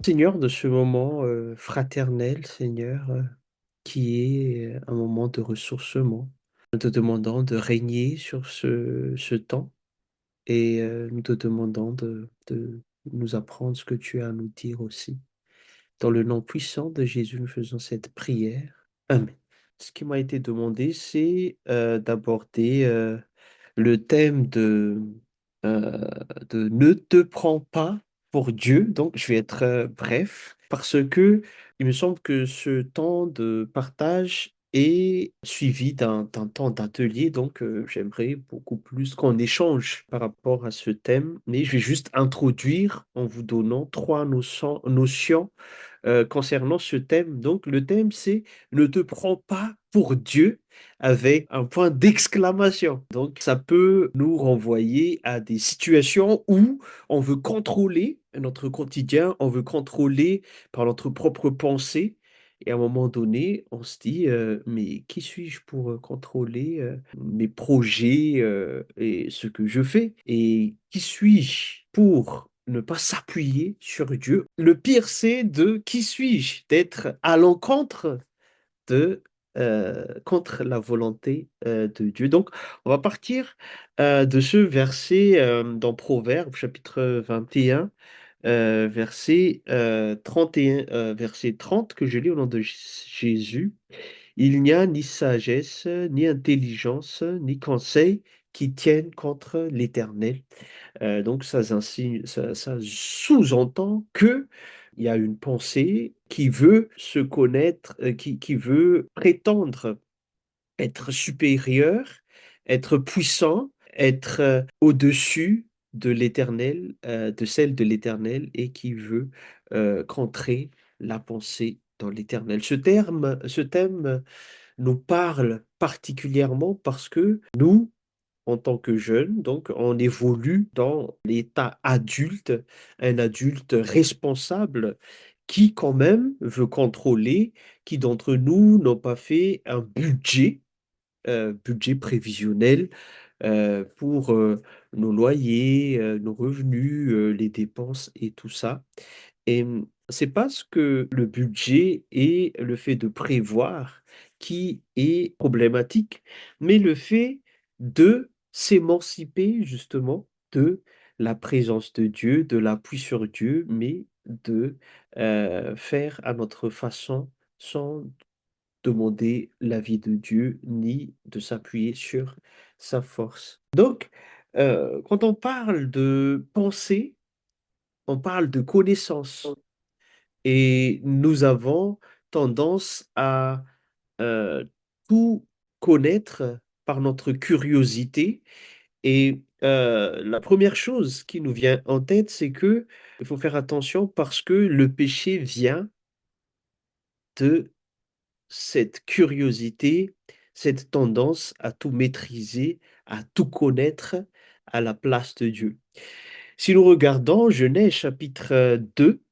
Seigneur, de ce moment fraternel, Seigneur, qui est un moment de ressourcement. Nous te demandons de régner sur ce temps et nous te demandons de nous apprendre ce que tu as à nous dire aussi. Dans le nom puissant de Jésus, nous faisons cette prière. Amen. Ce qui m'a été demandé, c'est d'aborder le thème heu, de «Ne te prends pas pour Dieu», donc je vais être, bref, parce que il me semble que ce temps de partage est suivi d'un temps d'atelier, donc j'aimerais beaucoup plus qu'on échange par rapport à ce thème, mais je vais juste introduire en vous donnant 3 notions concernant ce thème. Donc le thème, c'est: «Ne te prends pas pour Dieu», avec un point d'exclamation. Donc ça peut nous renvoyer à des situations où on veut contrôler notre quotidien, on veut contrôler par notre propre pensée et à un moment donné, on se dit: «Mais qui suis-je pour, contrôler, mes projets, et ce que je fais? Et qui suis-je pour ne pas s'appuyer sur Dieu?» Le pire, c'est de qui suis-je d'être à l'encontre de, contre la volonté, de Dieu. Donc on va partir, de ce verset, dans Proverbes chapitre 21, verset, 31, verset 30 que je lis au nom de Jésus. «Il n'y a ni sagesse, ni intelligence, ni conseil qui tiennent contre l'Éternel». Donc ça sous-entend qu'il y a une pensée qui veut se connaître, qui veut prétendre être supérieur, être puissant, être, au-dessus de l'Éternel, de celle de l'Éternel et qui veut, contrer la pensée dans l'Éternel. Ce thème nous parle particulièrement parce que nous, en tant que jeunes, donc on évolue dans l'état adulte, un adulte responsable qui quand même veut contrôler, qui d'entre nous n'ont pas fait un budget prévisionnel, pour, nos loyers, nos revenus, les dépenses et tout ça. Et c'est parce que le budget et le fait de prévoir qui est problématique, mais le fait de s'émanciper justement de la présence de Dieu, de l'appui sur Dieu, mais de, faire à notre façon, sans demander l'avis de Dieu, ni de s'appuyer sur sa force. Donc, quand on parle de pensée, on parle de connaissance. Et nous avons tendance à, heu, tout connaître par notre curiosité et la première chose qui nous vient en tête, c'est qu'il faut faire attention parce que le péché vient de cette curiosité, cette tendance à tout maîtriser, à tout connaître à la place de Dieu. Si nous regardons Genèse chapitre 2,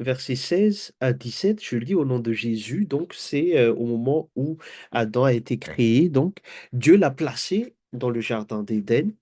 versets 16 à 17, je lis au nom de Jésus, donc c'est, au moment où Adam a été créé, donc Dieu l'a placé dans le jardin d'Éden.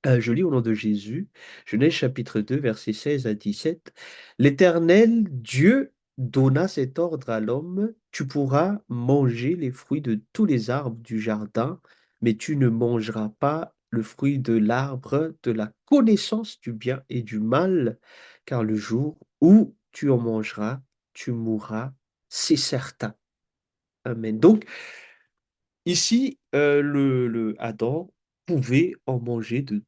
Je lis au nom de Jésus, Genèse chapitre 2, versets 16 à 17. «L'Éternel Dieu donna cet ordre à l'homme: Tu pourras manger les fruits de tous les arbres du jardin, mais tu ne mangeras pas le fruit de l'arbre de la connaissance du bien et du mal, car le jour où tu en mangeras, tu mourras, c'est certain». Amen. Donc ici, le Adam pouvait en manger de tous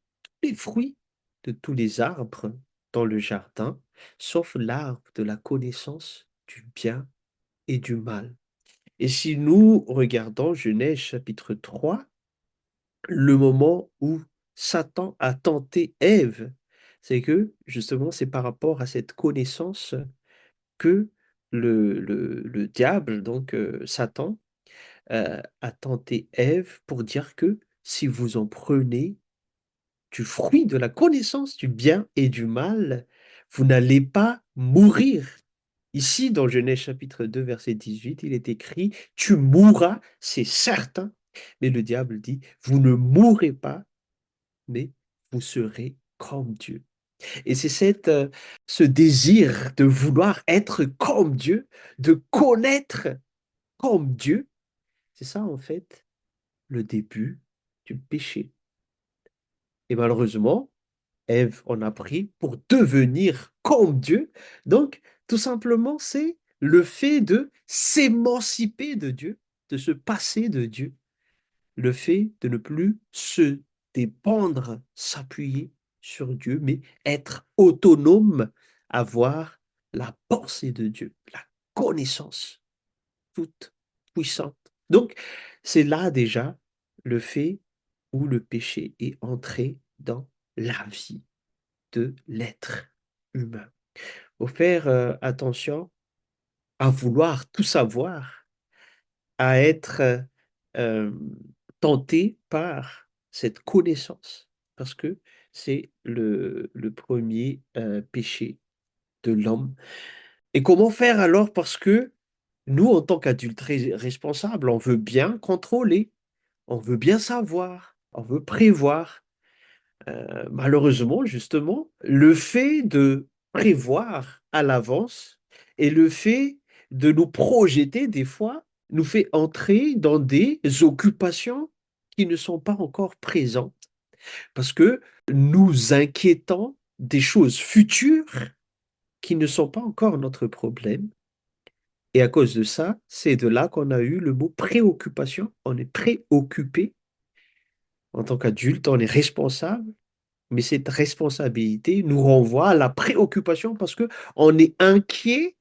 les fruits, de tous les arbres dans le jardin, sauf l'arbre de la connaissance du bien et du mal. Et si nous regardons Genèse chapitre 3, le moment où Satan a tenté Ève, c'est que justement, c'est par rapport à cette connaissance que le diable, donc Satan, a tenté Ève pour dire que si vous en prenez du fruit de la connaissance du bien et du mal, vous n'allez pas mourir. Ici, dans Genèse chapitre 2, verset 18, il est écrit: «Tu mourras, c'est certain». Mais le diable dit: «Vous ne mourrez pas, mais vous serez comme Dieu». Et c'est ce désir de vouloir être comme Dieu, de connaître comme Dieu, c'est ça en fait le début du péché. Et malheureusement, Ève en a pris pour devenir comme Dieu. Donc, tout simplement, c'est le fait de s'émanciper de Dieu, de se passer de Dieu, le fait de ne plus se dépendre, s'appuyer sur Dieu, mais être autonome, avoir la pensée de Dieu, la connaissance toute puissante. Donc, c'est là déjà le fait où le péché est entré dans la vie de l'être humain. Faut faire attention à vouloir tout savoir, à être tenté par cette connaissance, parce que c'est le premier péché de l'homme. Et comment faire alors? Parce que nous, en tant qu'adultes responsables, on veut bien contrôler, on veut bien savoir, on veut prévoir. Malheureusement, justement, le fait de prévoir à l'avance et le fait de nous projeter des fois nous fait entrer dans des occupations qui ne sont pas encore présentes parce que nous inquiétons des choses futures qui ne sont pas encore notre problème. Et à cause de ça, c'est de là qu'on a eu le mot préoccupation. On est préoccupé en tant qu'adulte, on est responsable. Mais cette responsabilité nous renvoie à la préoccupation parce que on est inquiet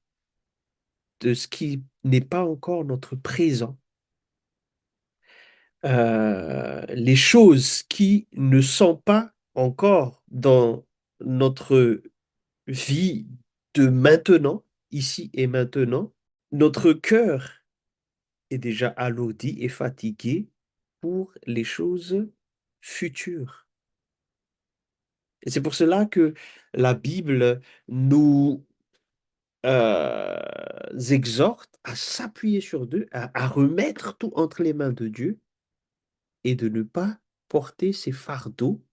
de ce qui n'est pas encore notre présent. Les choses qui ne sont pas encore dans notre vie de maintenant, ici et maintenant, notre cœur est déjà alourdi et fatigué pour les choses futures. Et c'est pour cela que la Bible nous exhorte à s'appuyer sur Dieu, à remettre tout entre les mains de Dieu et de ne pas porter ses fardeaux.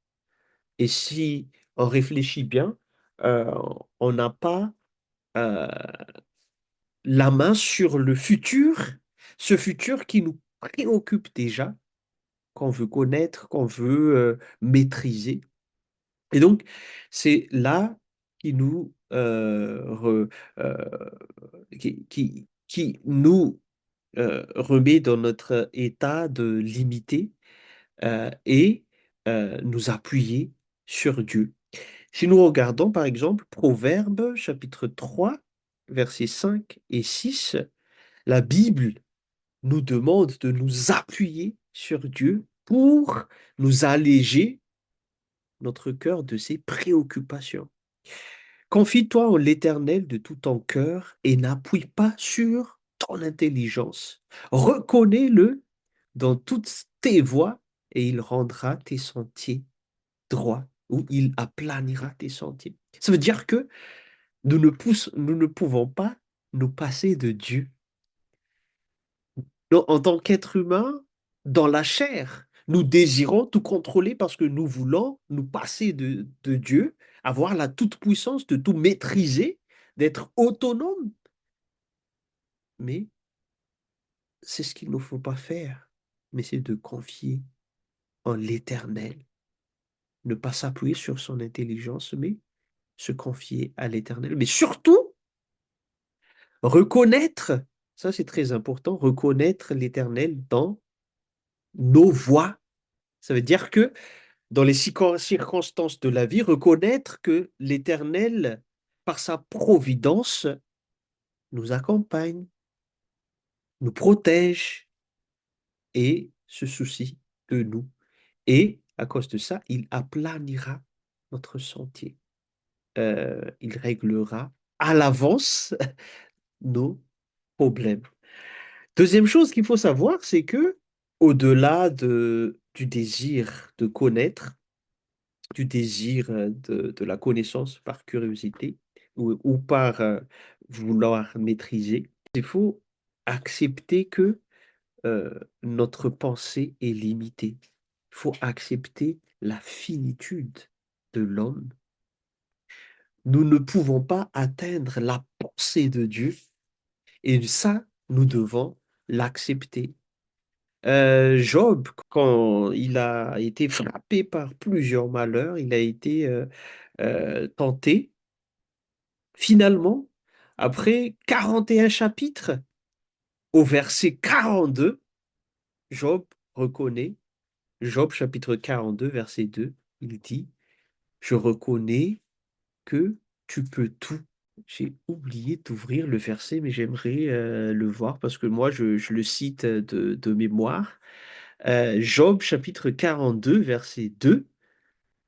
Et si on réfléchit bien, heu, on n'a pas, heu, la main sur le futur, ce futur qui nous préoccupe déjà, qu'on veut connaître, qu'on veut, maîtriser. Et donc, c'est là qui nous, qui nous, remet dans notre état de limité, et nous appuyer sur Dieu. Si nous regardons par exemple Proverbes chapitre 3 versets 5 et 6, la Bible nous demande de nous appuyer sur Dieu pour nous alléger notre cœur de ses préoccupations. Confie-toi en l'Éternel de tout ton cœur et n'appuie pas sur ton intelligence. Reconnais-le dans toutes tes voies et il rendra tes sentiers droits ou il aplanira tes sentiers. Ça veut dire que nous ne pouvons pas nous passer de Dieu. En tant qu'être humain, dans la chair, nous désirons tout contrôler parce que nous voulons nous passer de Dieu, avoir la toute-puissance de tout maîtriser, d'être autonome. Mais c'est ce qu'il ne faut pas faire, mais c'est de confier en l'Éternel, ne pas s'appuyer sur son intelligence, mais se confier à l'Éternel. Mais surtout, reconnaître, ça c'est très important, reconnaître l'Éternel dans nos voies. Ça veut dire que dans les circonstances de la vie, reconnaître que l'Éternel, par sa providence, nous accompagne, nous protège et se soucie de nous. Et à cause de ça, il aplanira notre sentier. Il réglera à l'avance nos problèmes. Deuxième chose qu'il faut savoir, c'est que au-delà du désir de connaître, du désir de la connaissance par curiosité ou par vouloir maîtriser, il faut accepter que notre pensée est limitée. Il faut accepter la finitude de l'homme nous ne pouvons pas atteindre la pensée de Dieu et ça, nous devons l'accepter. Job, quand il a été frappé par plusieurs malheurs, il a été tenté, finalement, après 41 chapitres, au verset 42, Job reconnaît, Job chapitre 42, verset 2, il dit, je reconnais que tu peux tout. J'ai oublié d'ouvrir le verset, mais j'aimerais le voir parce que moi, je le cite de mémoire. Job chapitre 42, verset 2,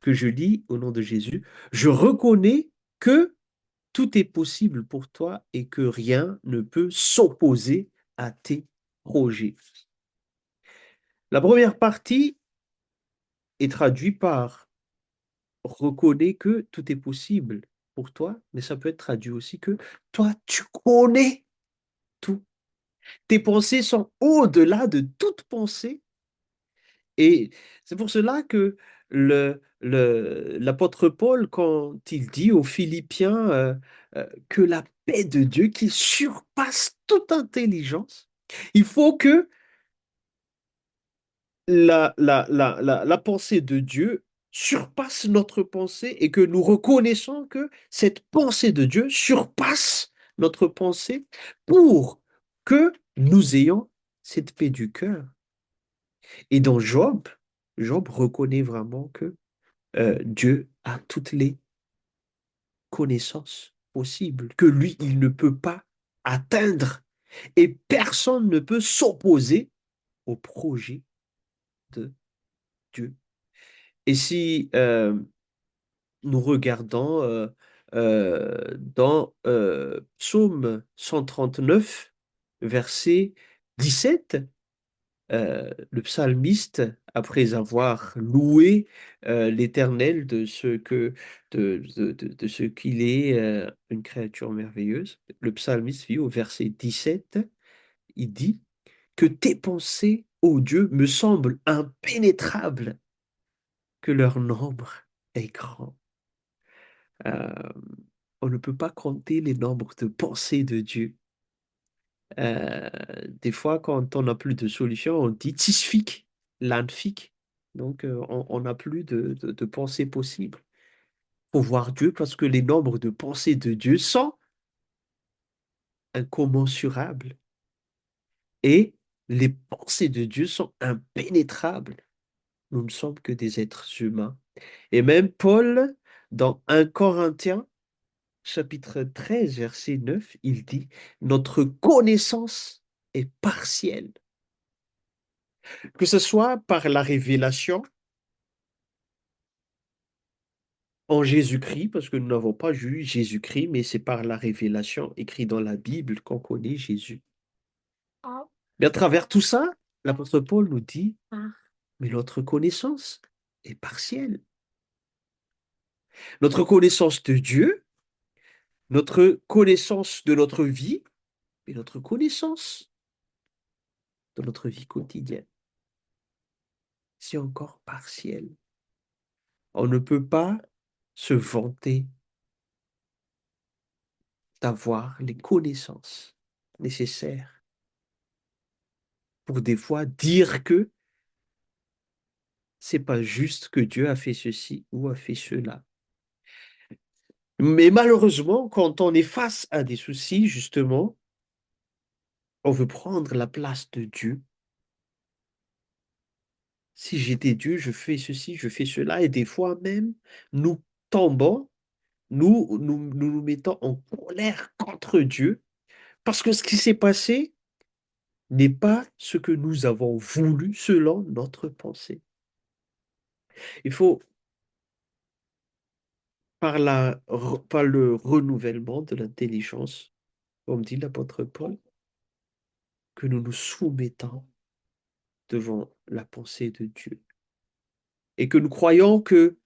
que je lis au nom de Jésus. Je reconnais que tout est possible pour toi et que rien ne peut s'opposer à tes projets. La première partie est traduite par reconnais que tout est possible pour toi, mais ça peut être traduit aussi que toi, tu connais tout. Tes pensées sont au-delà de toute pensée. Et c'est pour cela que l'apôtre Paul, quand il dit aux Philippiens que la paix de Dieu qui surpasse toute intelligence, il faut que la pensée de Dieu surpasse notre pensée et que nous reconnaissons que cette pensée de Dieu surpasse notre pensée pour que nous ayons cette paix du cœur. Et dans Job, Job reconnaît vraiment que Dieu a toutes les connaissances possibles, que lui, il ne peut pas atteindre et personne ne peut s'opposer au projet de Dieu. Et si nous regardons dans Psaume 139, verset 17, le psalmiste, après avoir loué l'Éternel de ce qu'il est, une créature merveilleuse, le psalmiste dit au verset 17, il dit que tes pensées, ô Dieu, me semblent impénétrables, que leur nombre est grand. Euh, on ne peut pas compter les nombres de pensées de Dieu. Euh, des fois, quand on n'a plus de solution, on dit tisfique, lanfique. Donc, on n'a plus de pensées possibles pour voir Dieu parce que les nombres de pensées de Dieu sont incommensurables et les pensées de Dieu sont impénétrables. Nous ne sommes que des êtres humains. Et même Paul, dans 1 Corinthiens, chapitre 13, verset 9, il dit, notre connaissance est partielle. Que ce soit par la révélation en Jésus-Christ, parce que nous n'avons pas vu Jésus-Christ, mais c'est par la révélation écrite dans la Bible qu'on connaît Jésus. Mais à travers tout ça, l'apôtre Paul nous dit, mais notre connaissance est partielle. Notre connaissance de Dieu, notre connaissance de notre vie et notre connaissance de notre vie quotidienne, c'est encore partiel. On ne peut pas se vanter d'avoir les connaissances nécessaires pour des fois dire que c'est pas juste que Dieu a fait ceci ou a fait cela. Mais malheureusement, quand on est face à des soucis, justement, on veut prendre la place de Dieu. Si j'étais Dieu, je fais ceci, je fais cela, et des fois même, nous tombons, nous mettons en colère contre Dieu, parce que ce qui s'est passé n'est pas ce que nous avons voulu selon notre pensée. Il faut, par le renouvellement de l'intelligence, comme dit l'apôtre Paul, que nous nous soumettons devant la pensée de Dieu et que nous croyons que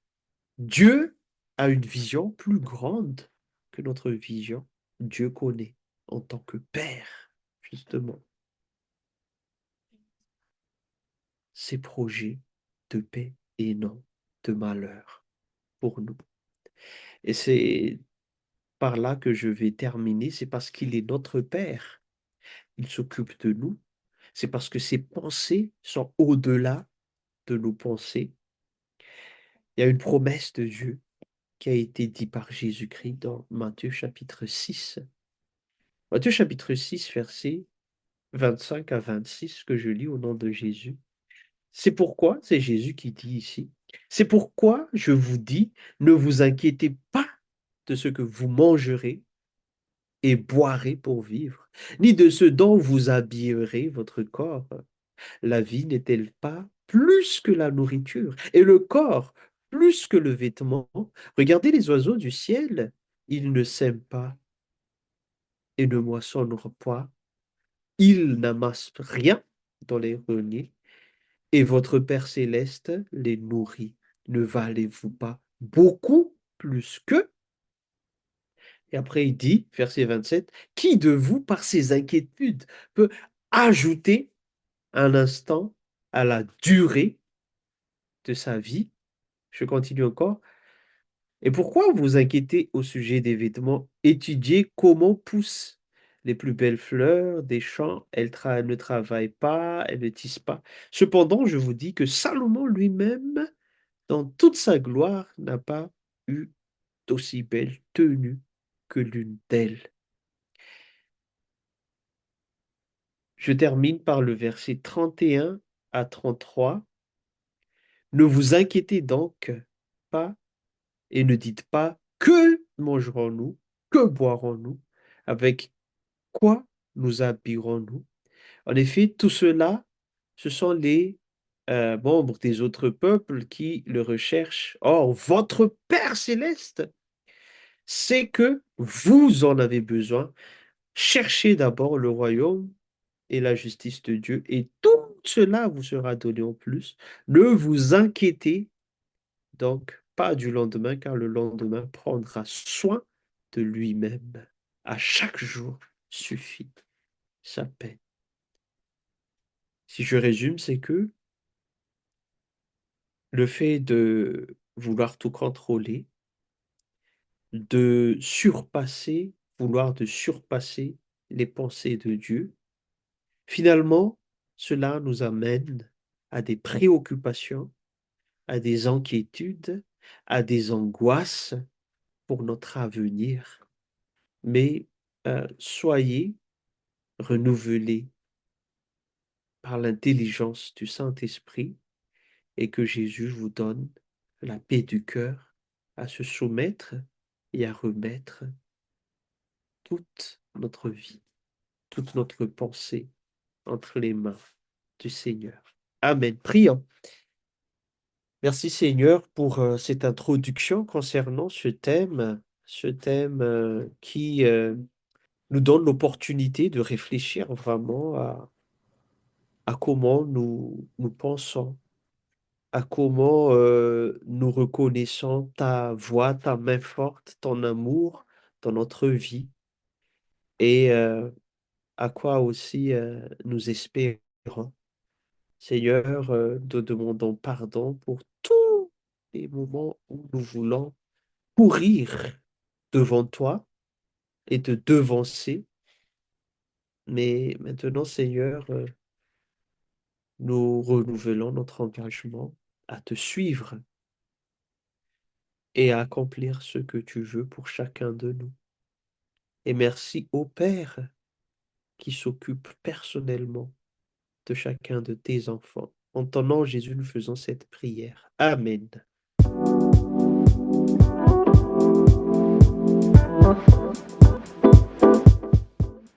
Dieu a une vision plus grande que notre vision. Dieu connaît en tant que Père, justement, ses projets de paix et non de malheur pour nous. Et c'est par là que je vais terminer, c'est parce qu'il est notre Père. Il s'occupe de nous. C'est parce que ses pensées sont au-delà de nos pensées. Il y a une promesse de Dieu qui a été dite par Jésus-Christ dans Matthieu chapitre 6. Matthieu chapitre 6, versets 25 à 26, que je lis au nom de Jésus. C'est pourquoi, c'est Jésus qui dit ici, c'est pourquoi je vous dis, ne vous inquiétez pas de ce que vous mangerez et boirez pour vivre, ni de ce dont vous habillerez votre corps. La vie n'est-elle pas plus que la nourriture, et le corps plus que le vêtement? Regardez les oiseaux du ciel, ils ne sèment pas et ne moissonnent pas, ils n'amassent rien dans les greniers, et votre Père céleste les nourrit. Ne valez-vous pas beaucoup plus qu'eux? Et après, il dit, verset 27, qui de vous, par ses inquiétudes, peut ajouter un instant à la durée de sa vie? Je continue encore. Et pourquoi vous inquiétez au sujet des vêtements? Étudiez comment poussent les plus belles fleurs des champs. Elles ne travaillent pas, elles ne tissent pas. Cependant, je vous dis que Salomon lui-même, dans toute sa gloire, n'a pas eu d'aussi belle tenue que l'une d'elles. Je termine par le verset 31 à 33. Ne vous inquiétez donc pas et ne dites pas: «Que mangerons-nous? Que boirons-nous? Avec quoi nous habillerons-nous?» En effet, tout cela, ce sont les, membres des autres peuples qui le recherchent. Or, votre Père céleste sait que vous en avez besoin. Cherchez d'abord le royaume et la justice de Dieu, et tout cela vous sera donné en plus. Ne vous inquiétez donc pas du lendemain, car le lendemain prendra soin de lui-même. À chaque jour suffit sa peine. Si je résume, c'est que le fait de vouloir tout contrôler, de surpasser, vouloir de surpasser les pensées de Dieu, finalement, cela nous amène à des préoccupations, à des inquiétudes, à des angoisses pour notre avenir. Mais soyez renouvelés par l'intelligence du Saint-Esprit, et que Jésus vous donne la paix du cœur à se soumettre et à remettre toute notre vie, toute notre pensée entre les mains du Seigneur. Amen. Prions. Merci Seigneur pour cette introduction concernant ce thème qui nous donne l'opportunité de réfléchir vraiment à comment nous pensons, à comment nous reconnaissons ta voix, ta main forte, ton amour dans notre vie, et à quoi aussi nous espérons. Seigneur, te demandons pardon pour tous les moments où nous voulons courir devant toi et te devancer. Mais maintenant, Seigneur, nous renouvelons notre engagement à te suivre et à accomplir ce que tu veux pour chacun de nous. Et merci au Père qui s'occupe personnellement de chacun de tes enfants. En ton nom, Jésus, nous faisons cette prière. Amen.